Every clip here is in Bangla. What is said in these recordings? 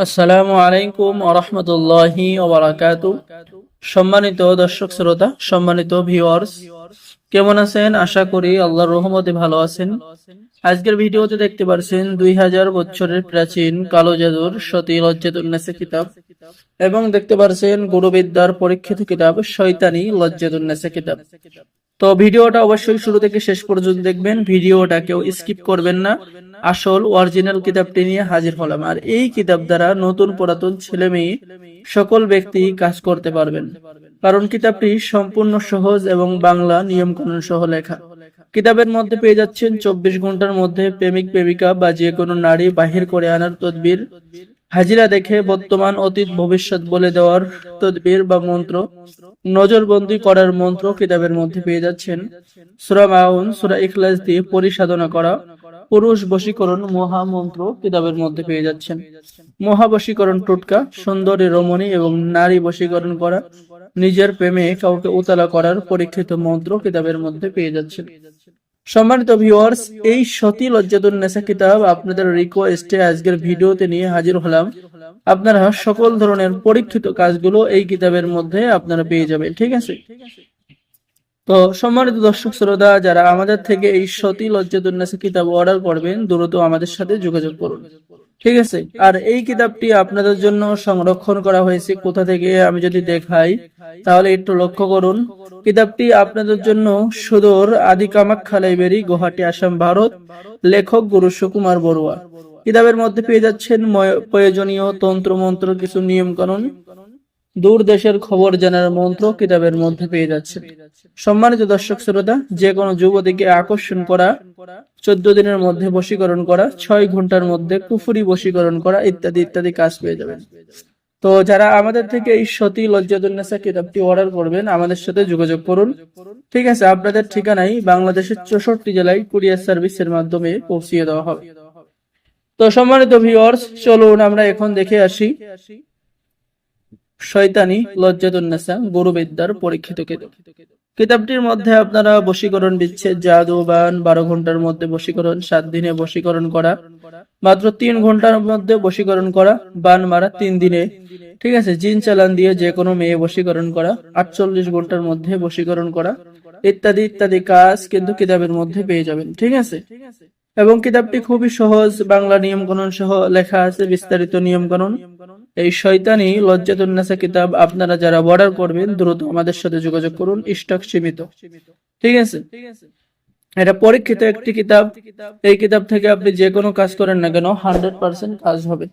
আসসালামু আলাইকুম ওয়া রাহমাতুল্লাহি ওয়া বারাকাতুহু। সম্মানিত দর্শক শ্রোতা, সম্মানিত ভিউয়ার্স, কেমন আছেন? আশা করি আল্লাহর রহমতে ভালো আছেন। আজকের ভিডিওতে দেখতে পাচ্ছেন 2000 বছরের প্রাচীন কালো জাদুর সতী লজ্জাতুন্নেসা কিতাব এবং দেখতে পাচ্ছেন গুরুবিদ্যার পরীক্ষিত কিতাব শয়তানি লজ্জাতুন্নেসা কিতাব। তো ভিডিওটা অবশ্যই শুরু থেকে শেষ পর্যন্ত দেখবেন, ভিডিওটা কেউ স্কিপ করবেন না। আসল অরিজিনাল কিতাবটি নিয়ে হাজির হলাম, আর এই কিতাব দ্বারা নতুন পুরাতন ছেলে মেয়ে সকল ব্যক্তি কাজ করতে পারবেন, কারণ কিতাবটি সম্পূর্ণ সহজ এবং বাংলা নিয়ম কানুন সহ লেখা। কিতাবের মধ্যে পেয়ে যাচ্ছেন 24 ঘন্টার মধ্যে প্রেমিক প্রেমিকা বা যে কোনো নারী বাহির করে আনার তদবির, হাজিরা দেখে বর্তমান অতীত ভবিষ্যৎ বলে দেওয়ার তদবির বা মন্ত্র, নজরবন্দি করার মন্ত্র কিতাবের মধ্যে পেয়ে যাচ্ছেন। সূরা মাউন, সূরা ইখলাস দিয়ে পরিসাধনা করা, পুরুষ বশীকরণ মহা মন্ত্র কিতাবের মধ্যে পেয়ে যাচ্ছেন। মহা বশীকরণ টোটকা, সুন্দরী রমণী এবং নারী বশীকরণ করা, নিজের প্রেমে কাউকে উতলা করার পরীক্ষিত মন্ত্র কিতাবের মধ্যে পেয়ে যাচ্ছেন। সম্মানিত ভিউয়ার্স, এই সতী লজ্জাতুন্নেসা কিতাব আপনাদের রিকোয়েস্টে আজকের ভিডিওতে নিয়ে হাজির হলাম। আপনারা সকল ধরনের পরীক্ষিত কাজগুলো এই কিতাবের মধ্যে আপনারা পেয়ে যাবেন, ঠিক আছে? তো সম্মানিত দর্শক শ্রোতা, যারা আমাদের থেকে এই সতী লজ্জাতুন্নেসা কিতাব অর্ডার করবেন, দ্রুত আমাদের সাথে যোগাযোগ করুন, ঠিক আছে? আর এই কিতাবটি আপনাদের জন্য সংরক্ষণ করা হয়েছে কোথা থেকে আমি যদি দেখাই তাহলে একটু লক্ষ্য করুন। কিতাবটি আপনাদের জন্য সুদূর আদি কামাখ্যা লাইব্রেরি, গুয়াহাটি, আসাম, ভারত। লেখক গুরু সুকুমার বড়ুয়া। কিতাবের মধ্যে পেয়ে যাচ্ছেন প্রয়োজনীয় তন্ত্র মন্ত্র, কিছু নিয়ম কানুন, দূর দেশের খবর জানার মন্ত্র কিতাবের মধ্যে পেয়ে যাচ্ছে। সম্মানিত দর্শক শ্রোতা, যে কোনো যুবতীকে আকর্ষণ করা, 14 দিনের মধ্যে বশীকরণ করা, 6 ঘন্টার মধ্যে কুফরি বশীকরণ করা, ইত্যাদি ইত্যাদি কাজ পেয়ে যাবেন। তো যারা আমাদের থেকে এই সতী লজ্জাতুন্নেসা কিতাবটি অর্ডার করবেন, আমাদের সাথে যোগাযোগ করুন, ঠিক আছে? আপনাদের ঠিকানায় বাংলাদেশের 64 জেলায় কুরিয়ার সার্ভিসের মাধ্যমে পৌঁছিয়ে দেওয়া হবে। তো সম্মানিত ভিউয়ার্স, চলুন আমরা এখন দেখে আসি শয়তানি লজ্জাতুন্নেসা গুরুবিদ্যার পরীক্ষিত কিতাব। কিতাবটির মধ্যে আপনারা বশীকরণ বিচ্ছেদ, জাদু, বান, 12 ঘন্টার মধ্যে বশীকরণ, 7 দিনে বশীকরণ করা, মাত্র 3 ঘন্টার মধ্যে বশীকরণ করা, বান মারা 3 দিনে, ঠিক আছে? জিন চালান দিয়ে যে কোনো মেয়ে বশীকরণ করা, 48 ঘন্টার মধ্যে বশীকরণ করা, ইত্যাদি ইত্যাদি কাজ কিন্তু কিতাবের মধ্যে পেয়ে যাবেন, ঠিক আছে? এবং কিতাবটি খুবই সহজ, বাংলা নিয়ম কানুন সহ লেখা আছে, বিস্তারিত নিয়ম কানুন। এই শয়তানি লজ্জাতুন্নেসা কিতাব আপনারা যারা অর্ডার করবেন, দ্রুত আমাদের সাথে যোগাযোগ করুন, স্টক সীমিত, ঠিক আছে? এটা পরীক্ষিত একটি কিতাব। এই কিতাব থেকে আপনি যে কোনো কাজ করেন না কেন 100% কাজ হবে।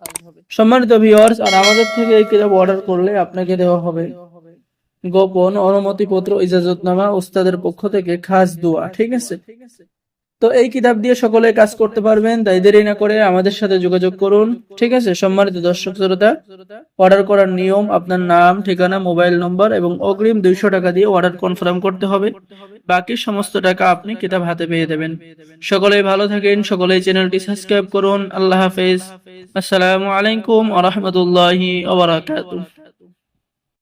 সম্মানিত ভিউয়ার্স, আর আমাদের থেকে এই কিতাব অর্ডার করলে আপনাকে দেওয়া হবে গোপন অনুমতিপত্র, ইজাজতনামা, উস্তাদের পক্ষ থেকে খাস দোয়া, ঠিক আছে? তো এই কিতাব দিয়ে সকলে কাজ করতে পারবেন, তাই দেরি না করে আমাদের সাথে যোগাযোগ করুন, ঠিক আছে? সম্মানিত দর্শক শ্রোতা, অর্ডার করার নিয়ম, আপনার নাম, ঠিকানা, মোবাইল নম্বর এবং অগ্রিম 200 টাকা দিয়ে অর্ডার কনফার্ম করতে হবে। বাকি সমস্ত টাকা আপনি কিতাব হাতে পেয়ে দেবেন। সকলেই ভালো থাকেন, সকলেই চ্যানেলটি সাবস্ক্রাইব করুন। আল্লাহ হাফেজ। আসসালামু আলাইকুম ওয়া রাহমাতুল্লাহি ওয়া বারাকাতুহু।